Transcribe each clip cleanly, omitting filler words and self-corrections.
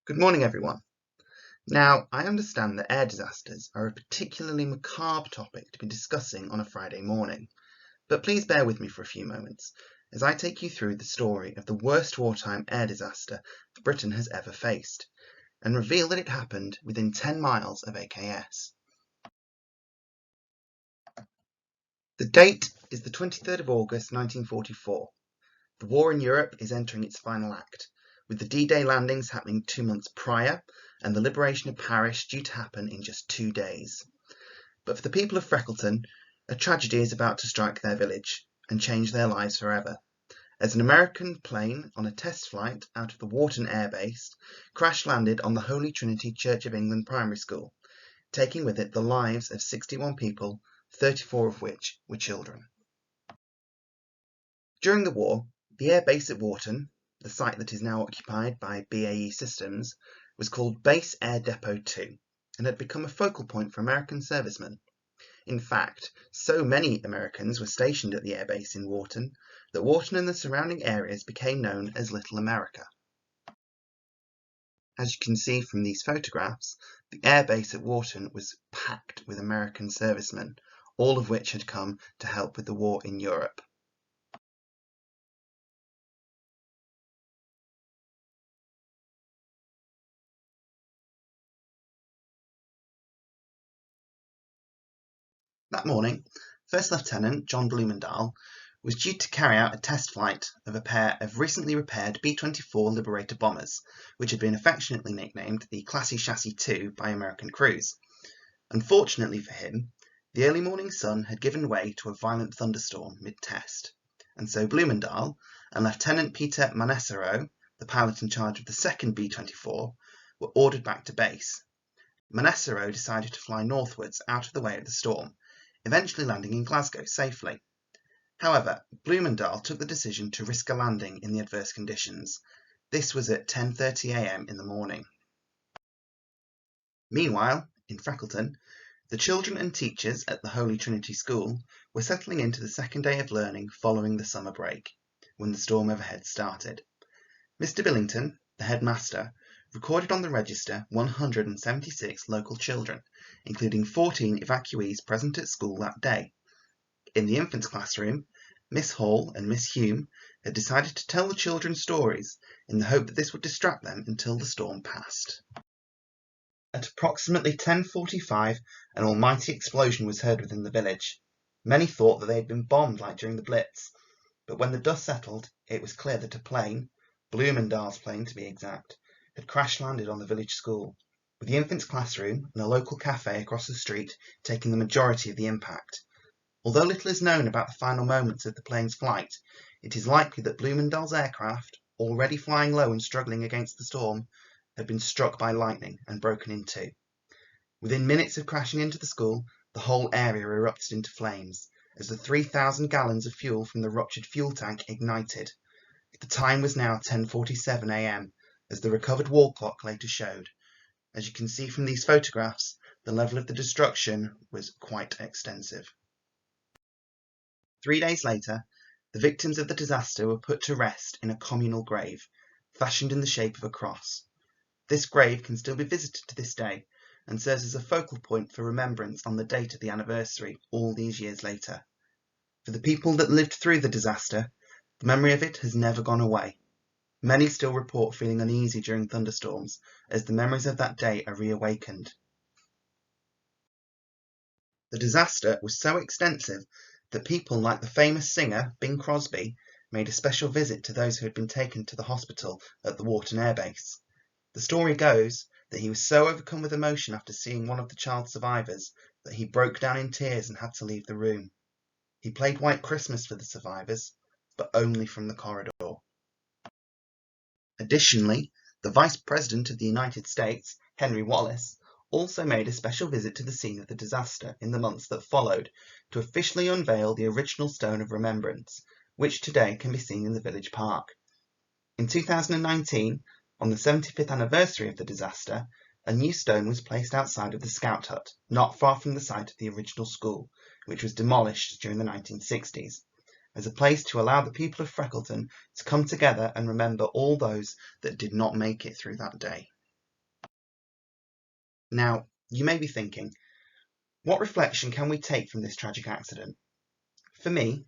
Good morning, everyone. Now, I understand that air disasters are a particularly macabre topic to be discussing on a Friday morning, but please bear with me for a few moments as I take you through the story of the worst wartime air disaster that Britain has ever faced, and reveal that it happened within 10 miles of AKS. The date is the 23rd of August 1944. The war in Europe is entering its final act, with the D-Day landings happening 2 months prior and the liberation of Paris due to happen in just 2 days. But for the people of Freckleton, a tragedy is about to strike their village and change their lives forever, as an American plane on a test flight out of the Wharton Air Base crash-landed on the Holy Trinity Church of England primary school, taking with it the lives of 61 people, 34 of which were children. During the war, the air base at Wharton, the site that is now occupied by BAE Systems, was called Base Air Depot 2 and had become a focal point for American servicemen. In fact, so many Americans were stationed at the airbase in Wharton that Wharton and the surrounding areas became known as Little America. As you can see from these photographs, the airbase at Wharton was packed with American servicemen, all of which had come to help with the war in Europe. That morning, First Lieutenant John Blumendahl was due to carry out a test flight of a pair of recently repaired B-24 Liberator bombers, which had been affectionately nicknamed the Classy Chassis II by American crews. Unfortunately for him, the early morning sun had given way to a violent thunderstorm mid-test, and so Blumendahl and Lieutenant Peter Manessero, the pilot in charge of the second B-24, were ordered back to base. Manessero decided to fly northwards out of the way of the storm, eventually landing in Glasgow safely. However, Blumendahl took the decision to risk a landing in the adverse conditions. This was at 10:30 a.m. in the morning. Meanwhile, in Freckleton, the children and teachers at the Holy Trinity School were settling into the second day of learning following the summer break, when the storm overhead started. Mr Billington, the headmaster, recorded on the register 176 local children, including 14 evacuees present at school that day. In the infants' classroom, Miss Hall and Miss Hume had decided to tell the children stories in the hope that this would distract them until the storm passed. At approximately 10:45, an almighty explosion was heard within the village. Many thought that they had been bombed like during the Blitz, but when the dust settled, it was clear that a plane, Blumendahl's plane to be exact, had crash-landed on the village school, with the infants' classroom and a local cafe across the street taking the majority of the impact. Although little is known about the final moments of the plane's flight, it is likely that Blumendahl's aircraft, already flying low and struggling against the storm, had been struck by lightning and broken in two. Within minutes of crashing into the school, the whole area erupted into flames, as the 3,000 gallons of fuel from the ruptured fuel tank ignited. The time was now 10:47 a.m, as the recovered wall clock later showed. As you can see from these photographs, the level of the destruction was quite extensive. 3 days later, the victims of the disaster were put to rest in a communal grave, fashioned in the shape of a cross. This grave can still be visited to this day, and serves as a focal point for remembrance on the date of the anniversary all these years later. For the people that lived through the disaster, the memory of it has never gone away. Many still report feeling uneasy during thunderstorms, as the memories of that day are reawakened. The disaster was so extensive that people like the famous singer Bing Crosby made a special visit to those who had been taken to the hospital at the Wharton Air Base. The story goes that he was so overcome with emotion after seeing one of the child survivors that he broke down in tears and had to leave the room. He played White Christmas for the survivors, but only from the corridor. Additionally, the Vice President of the United States, Henry Wallace, also made a special visit to the scene of the disaster in the months that followed to officially unveil the original stone of Remembrance, which today can be seen in the village park. In 2019, on the 75th anniversary of the disaster, a new stone was placed outside of the Scout Hut, not far from the site of the original school, which was demolished during the 1960s, as a place to allow the people of Freckleton to come together and remember all those that did not make it through that day. Now, you may be thinking, what reflection can we take from this tragic accident? For me,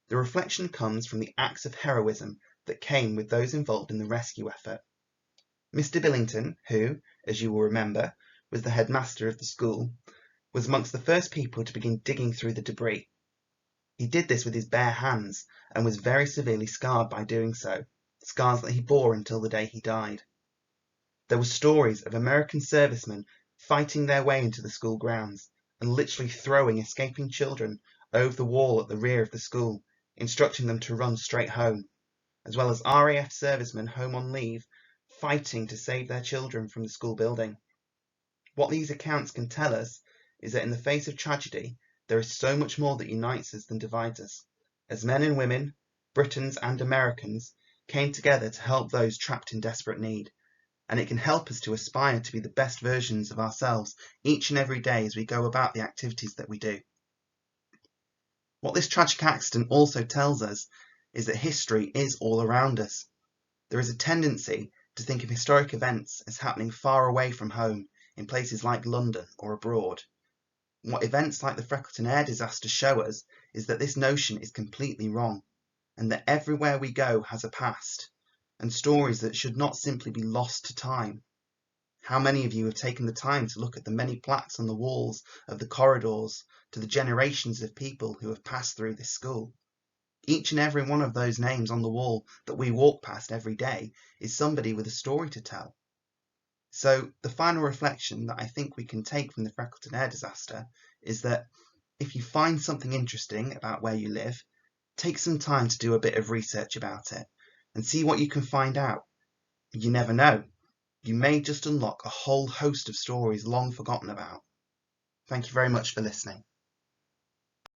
the reflection comes from the acts of heroism that came with those involved in the rescue effort. Mr Billington, who, as you will remember, was the headmaster of the school, was amongst the first people to begin digging through the debris. He did this with his bare hands and was very severely scarred by doing so, scars that he bore until the day he died. There were stories of American servicemen fighting their way into the school grounds and literally throwing escaping children over the wall at the rear of the school, instructing them to run straight home, as well as RAF servicemen home on leave fighting to save their children from the school building. What these accounts can tell us is that in the face of tragedy, there is so much more that unites us than divides us, as men and women, Britons and Americans, came together to help those trapped in desperate need, and it can help us to aspire to be the best versions of ourselves each and every day as we go about the activities that we do. What this tragic accident also tells us is that history is all around us. There is a tendency to think of historic events as happening far away from home, in places like London or abroad. What events like the Freckleton Air Disaster show us is that this notion is completely wrong, and that everywhere we go has a past, and stories that should not simply be lost to time. How many of you have taken the time to look at the many plaques on the walls of the corridors, to the generations of people who have passed through this school? Each and every one of those names on the wall that we walk past every day is somebody with a story to tell. So the final reflection that I think we can take from the Freckleton Air Disaster is that if you find something interesting about where you live, take some time to do a bit of research about it and see what you can find out. You never know, you may just unlock a whole host of stories long forgotten about. Thank you very much for listening.